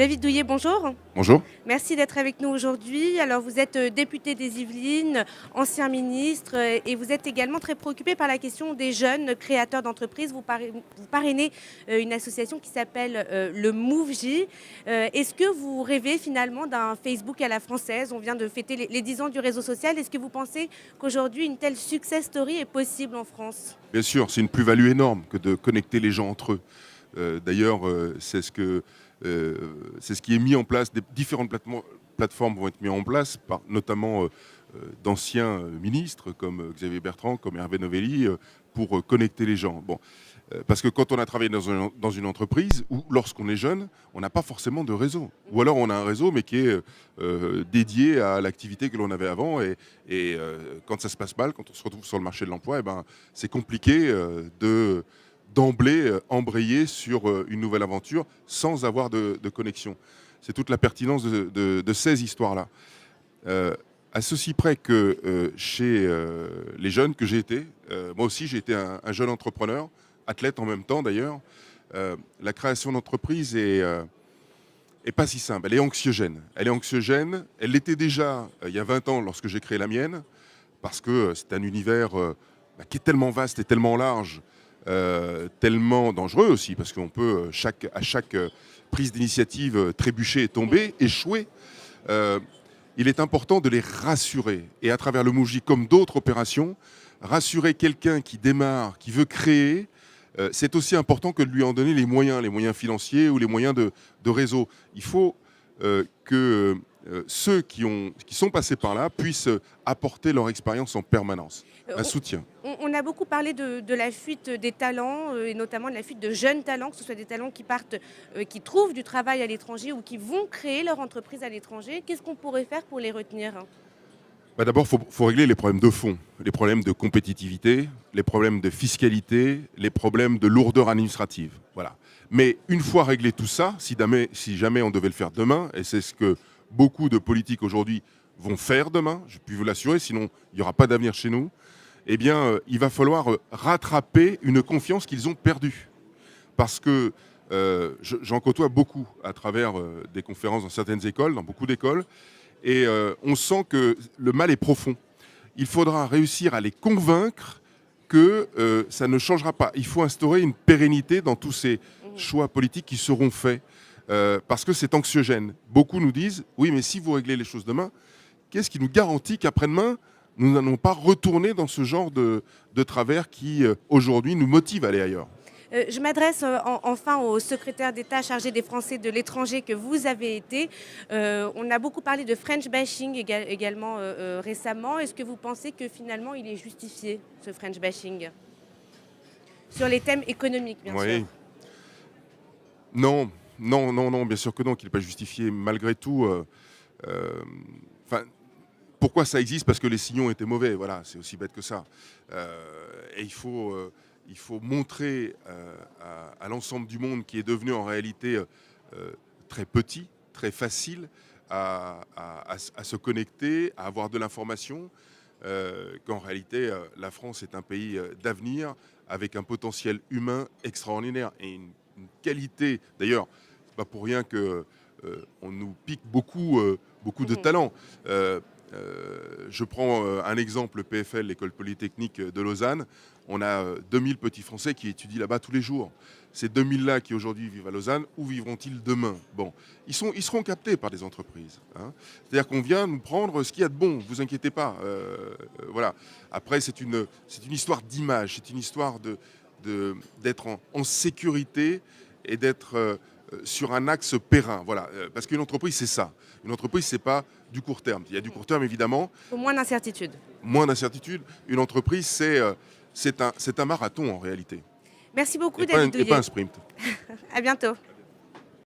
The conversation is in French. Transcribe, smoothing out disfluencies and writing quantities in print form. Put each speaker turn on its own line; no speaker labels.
David Douillet, bonjour.
Bonjour.
Merci d'être avec nous aujourd'hui. Alors, vous êtes député des Yvelines, ancien ministre, et vous êtes également très préoccupé par la question des jeunes créateurs d'entreprises. Vous parrainez une association qui s'appelle le MoveJ. Est-ce que vous rêvez finalement d'un Facebook à la française? On vient de fêter les 10 ans du réseau social. Est-ce que vous pensez qu'aujourd'hui, une telle success story est possible en France?
Bien sûr, c'est une plus-value énorme que de connecter les gens entre eux. D'ailleurs, c'est ce qui est mis en place. Des différentes plateformes vont être mises en place, notamment d'anciens ministres comme Xavier Bertrand, comme Hervé Novelli, pour connecter les gens. Bon, parce que quand on a travaillé dans une entreprise ou lorsqu'on est jeune, on n'a pas forcément de réseau. Ou alors on a un réseau, mais qui est dédié à l'activité que l'on avait avant. Et quand ça se passe mal, quand on se retrouve sur le marché de l'emploi, eh ben, c'est compliqué d'emblée embrayer sur une nouvelle aventure sans avoir de connexion. C'est toute la pertinence de ces histoires-là. À ceci près que chez les jeunes que j'ai été, moi aussi j'ai été un jeune entrepreneur, athlète en même temps d'ailleurs, la création d'entreprise est pas si simple, elle est anxiogène. Elle l'était déjà il y a 20 ans lorsque j'ai créé la mienne, parce que c'est un univers qui est tellement vaste et tellement large, tellement dangereux aussi, parce qu'on peut à chaque prise d'initiative trébucher et tomber, échouer. Il est important de les rassurer. Et à travers le MoveJ, comme d'autres opérations, rassurer quelqu'un qui démarre, qui veut créer, c'est aussi important que de lui en donner les moyens financiers ou les moyens de réseau. Il faut que ceux qui sont passés par là puissent apporter leur expérience en permanence, un soutien.
On a beaucoup parlé de la fuite des talents, et notamment de la fuite de jeunes talents, que ce soit des talents qui partent, qui trouvent du travail à l'étranger ou qui vont créer leur entreprise à l'étranger. Qu'est-ce qu'on pourrait faire pour les retenir?
D'abord, il faut régler les problèmes de fond, les problèmes de compétitivité, les problèmes de fiscalité, les problèmes de lourdeur administrative. Voilà. Mais une fois réglé tout ça, si jamais on devait le faire demain, et c'est ce que beaucoup de politiques aujourd'hui vont faire demain, je puis vous l'assurer, sinon il n'y aura pas d'avenir chez nous, eh bien, il va falloir rattraper une confiance qu'ils ont perdue. Parce que j'en côtoie beaucoup à travers des conférences dans certaines écoles, dans beaucoup d'écoles, et on sent que le mal est profond. Il faudra réussir à les convaincre que ça ne changera pas. Il faut instaurer une pérennité dans tous ces choix politiques qui seront faits, parce que c'est anxiogène. Beaucoup nous disent, oui, mais si vous réglez les choses demain, qu'est-ce qui nous garantit qu'après-demain, nous n'allons pas retourner dans ce genre de travers qui, aujourd'hui, nous motive à aller ailleurs?
Je m'adresse enfin au secrétaire d'État chargé des Français de l'étranger que vous avez été. On a beaucoup parlé de French bashing également récemment. Est-ce que vous pensez que finalement il est justifié, ce French bashing? Sur les thèmes économiques, bien sûr.
Non, bien sûr que non, qu'il n'est pas justifié. Malgré tout, pourquoi ça existe? Parce que les signaux étaient mauvais, voilà, c'est aussi bête que ça. Et il faut montrer à l'ensemble du monde, qui est devenu en réalité très petit, très facile à se connecter, à avoir de l'information, qu'en réalité la France est un pays d'avenir avec un potentiel humain extraordinaire et une qualité. D'ailleurs, c'est pas pour rien que on nous pique beaucoup de talents. Je prends un exemple, le PFL, l'école polytechnique de Lausanne. On a 2000 petits Français qui étudient là-bas tous les jours. Ces 2000-là qui aujourd'hui vivent à Lausanne, où vivront-ils demain? Bon, ils seront captés par des entreprises. Hein. C'est-à-dire qu'on vient nous prendre ce qu'il y a de bon, vous inquiétez pas. Voilà. Après, c'est une histoire d'image, c'est une histoire d'être en sécurité et d'être sur un axe périn. Voilà. Parce qu'une entreprise, c'est ça. Une entreprise, c'est pas du court terme. Il y a du court terme, évidemment.
Au moins d'incertitude.
Moins d'incertitude. Une entreprise, c'est un marathon en réalité.
Merci beaucoup, David Douillet.
Et pas un sprint.
À bientôt.